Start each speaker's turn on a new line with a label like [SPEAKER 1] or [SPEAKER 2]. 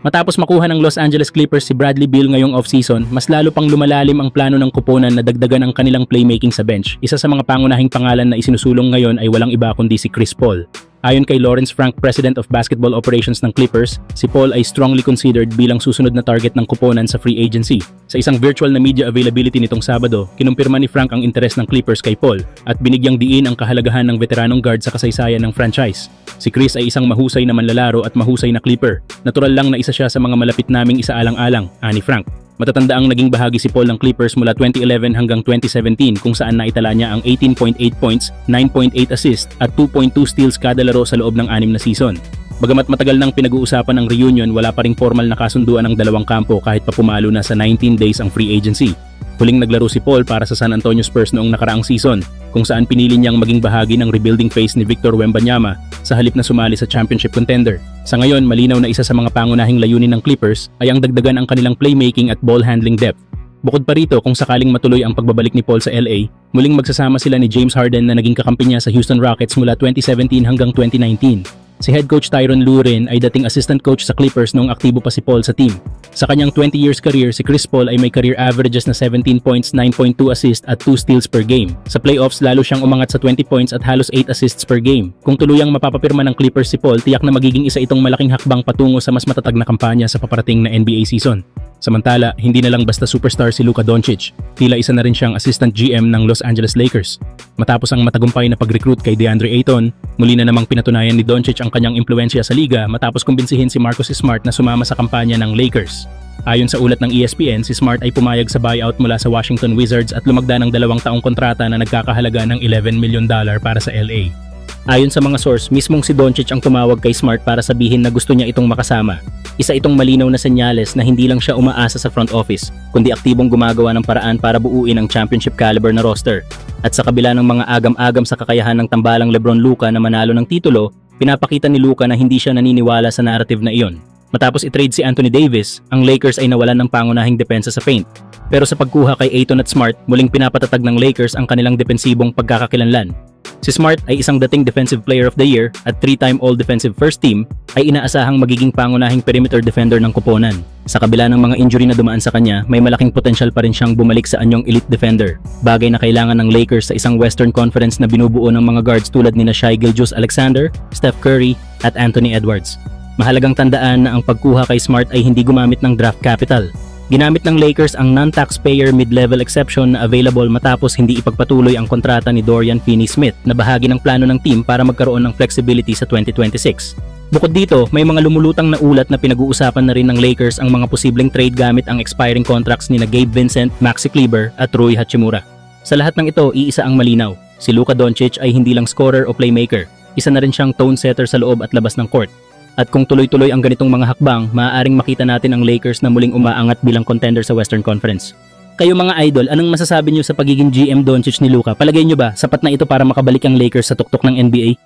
[SPEAKER 1] Matapos makuha ng Los Angeles Clippers si Bradley Beal ngayong offseason, mas lalo pang lumalalim ang plano ng koponan na dagdagan ang kanilang playmaking sa bench. Isa sa mga pangunahing pangalan na isinusulong ngayon ay walang iba kundi si Chris Paul. Ayon kay Lawrence Frank, President of Basketball Operations ng Clippers, si Paul ay strongly considered bilang susunod na target ng koponan sa free agency. Sa isang virtual na media availability nitong Sabado, kinumpirma ni Frank ang interes ng Clippers kay Paul at binigyang diin ang kahalagahan ng veteranong guard sa kasaysayan ng franchise. Si Chris ay isang mahusay na manlalaro at mahusay na Clipper. Natural lang na isa siya sa mga malapit naming isaalang-alang, ani Frank. Matatanda ang naging bahagi si Paul ng Clippers mula 2011 hanggang 2017 kung saan naitala niya ang 18.8 points, 9.8 assists at 2.2 steals kada laro sa loob ng 6 na season. Bagamat matagal nang pinag-uusapan ang reunion, wala pa ring formal na kasunduan ng dalawang kampo kahit pa pumalo na sa 19 days ang free agency. Huling naglaro si Paul para sa San Antonio Spurs noong nakaraang season, kung saan pinili niyang maging bahagi ng rebuilding phase ni Victor Wembanyama sa halip na sumali sa championship contender. Sa ngayon, malinaw na isa sa mga pangunahing layunin ng Clippers ay ang dagdagan ang kanilang playmaking at ball handling depth. Bukod pa rito, kung sakaling matuloy ang pagbabalik ni Paul sa LA, muling magsasama sila ni James Harden na naging kakampi niya sa Houston Rockets mula 2017 hanggang 2019. Si head coach Tyronn Lue rin ay dating assistant coach sa Clippers noong aktibo pa si Paul sa team. Sa kanyang 20 years career, si Chris Paul ay may career averages na 17 points, 9.2 assists at 2 steals per game. Sa playoffs, lalo siyang umangat sa 20 points at halos 8 assists per game. Kung tuluyang mapapapirma ng Clippers si Paul, tiyak na magiging isa itong malaking hakbang patungo sa mas matatag na kampanya sa paparating na NBA season. Samantala, hindi na lang basta superstar si Luka Doncic, tila isa na rin siyang assistant GM ng Los Angeles Lakers. Matapos ang matagumpay na pag-recruit kay DeAndre Ayton, muli na namang pinatunayan ni Doncic ang kanyang impluwensya sa liga matapos kumbinsihin si Marcus Smart na sumama sa kampanya ng Lakers. Ayon sa ulat ng ESPN, si Smart ay pumayag sa buyout mula sa Washington Wizards at lumagda ng 2 taong kontrata na nagkakahalaga ng $11 million para sa LA. Ayon sa mga source, mismong si Doncic ang tumawag kay Smart para sabihin na gusto niya itong makasama. Isa itong malinaw na senyales na hindi lang siya umaasa sa front office, kundi aktibong gumagawa ng paraan para buuin ang championship caliber na roster. At sa kabila ng mga agam-agam sa kakayahan ng tambalang Lebron Luka na manalo ng titulo, pinapakita ni Luka na hindi siya naniniwala sa narrative na iyon. Matapos i-trade si Anthony Davis, ang Lakers ay nawalan ng pangunahing depensa sa paint. Pero sa pagkuha kay Ayton at Smart, muling pinapatatag ng Lakers ang kanilang depensibong pagkakakilanlan. Si Smart ay isang dating Defensive Player of the Year at 3-time All-Defensive First Team, ay inaasahang magiging pangunahing perimeter defender ng koponan. Sa kabila ng mga injury na dumaan sa kanya, may malaking potensyal pa rin siyang bumalik sa anyong elite defender. Bagay na kailangan ng Lakers sa isang Western Conference na binubuo ng mga guards tulad ni Shai Gilgeous-Alexander, Steph Curry at Anthony Edwards. Mahalagang tandaan na ang pagkuha kay Smart ay hindi gumamit ng draft capital. Ginamit ng Lakers ang non-taxpayer mid-level exception na available matapos hindi ipagpatuloy ang kontrata ni Dorian Finney-Smith na bahagi ng plano ng team para magkaroon ng flexibility sa 2026. Bukod dito, may mga lumulutang na ulat na pinag-uusapan na rin ng Lakers ang mga posibleng trade gamit ang expiring contracts ni Gabe Vincent, Maxi Kleber at Rui Hachimura. Sa lahat ng ito, iisa ang malinaw. Si Luka Doncic ay hindi lang scorer o playmaker, isa na rin siyang tone setter sa loob at labas ng court. At kung tuloy-tuloy ang ganitong mga hakbang, maaaring makita natin ang Lakers na muling umaangat bilang contender sa Western Conference. Kayo mga idol, anong masasabi niyo sa pagiging GM Doncic ni Luka? Palagay niyo ba, sapat na ito para makabalik ang Lakers sa tuktok ng NBA?